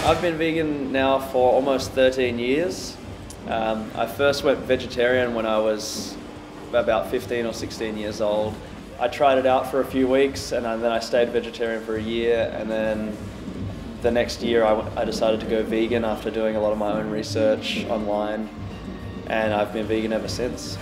I've been vegan now for almost 13 years. I first went vegetarian when I was about 15 or 16 years old. I tried it out for a few weeks and then I stayed vegetarian for a year, and then the next year I decided to go vegan after doing a lot of my own research online, and I've been vegan ever since.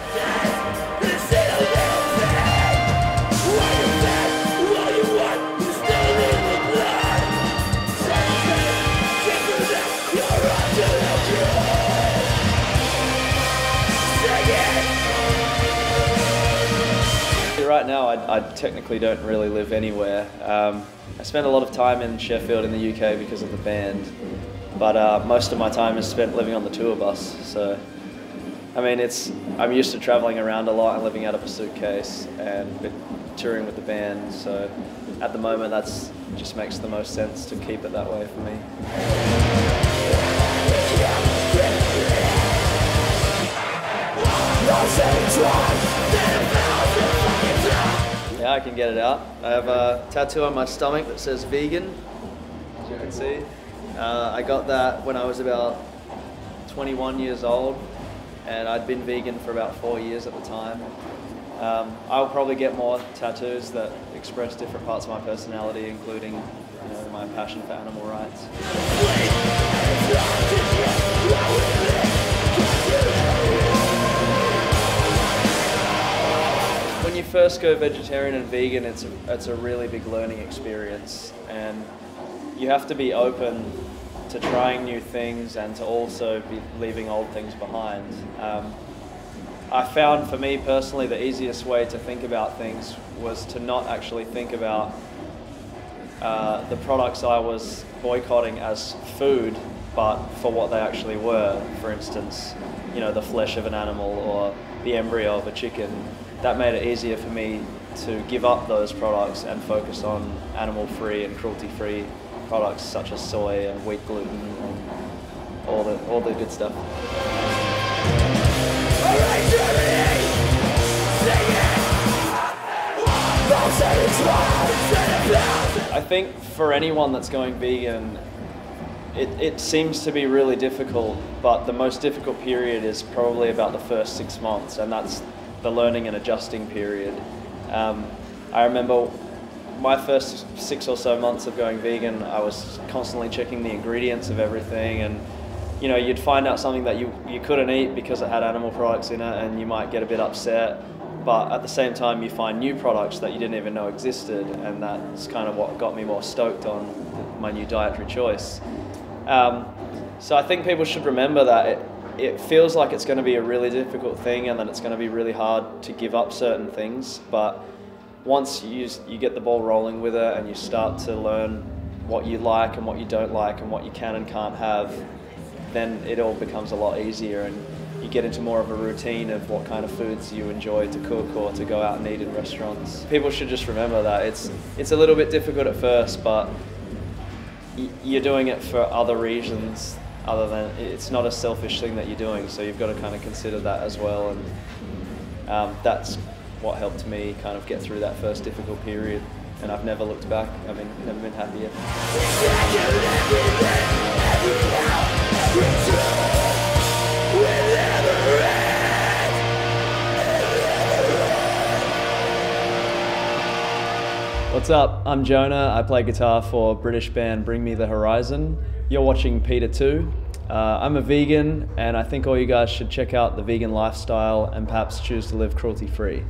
Right now, I technically don't really live anywhere. I spend a lot of time in Sheffield in the UK because of the band, but most of my time is spent living on the tour bus. So, I mean, I'm used to traveling around a lot and living out of a suitcase and touring with the band. So, at the moment, that's just makes the most sense to keep it that way for me. Yeah, I can get it out. I have a tattoo on my stomach that says vegan, as you can see. I got that when I was about 21 years old, and I'd been vegan for about 4 years at the time. I'll probably get more tattoos that express different parts of my personality, including my passion for animal rights. When you first go vegetarian and vegan, it's a really big learning experience, and you have to be open to trying new things and to also be leaving old things behind. I found, for me personally, the easiest way to think about things was to not actually think about the products I was boycotting as food, but for what they actually were. For instance, the flesh of an animal or the embryo of a chicken. That made it easier for me to give up those products and focus on animal-free and cruelty-free products such as soy and wheat gluten and all the good stuff. I think for anyone that's going vegan, it seems to be really difficult, but the most difficult period is probably about the first 6 months, and that's the learning and adjusting period. I remember my first 6 or so months of going vegan, I was constantly checking the ingredients of everything, and you'd find out something that you couldn't eat because it had animal products in it, and you might get a bit upset, but at the same time you find new products that you didn't even know existed, and that's kind of what got me more stoked on my new dietary choice. So I think people should remember that it feels like it's going to be a really difficult thing, and that it's going to be really hard to give up certain things, but once you get the ball rolling with it and you start to learn what you like and what you don't like and what you can and can't have, then it all becomes a lot easier, and you get into more of a routine of what kind of foods you enjoy to cook or to go out and eat in restaurants. People should just remember that it's a little bit difficult at first, but you're doing it for other reasons other than, it's not a selfish thing that you're doing, so you've got to kind of consider that as well, and that's what helped me kind of get through that first difficult period, and I've never looked back. I've never been happier. What's up? I'm Jona. I play guitar for British band Bring Me the Horizon. You're watching peta2. I'm a vegan, and I think all you guys should check out the vegan lifestyle and perhaps choose to live cruelty-free.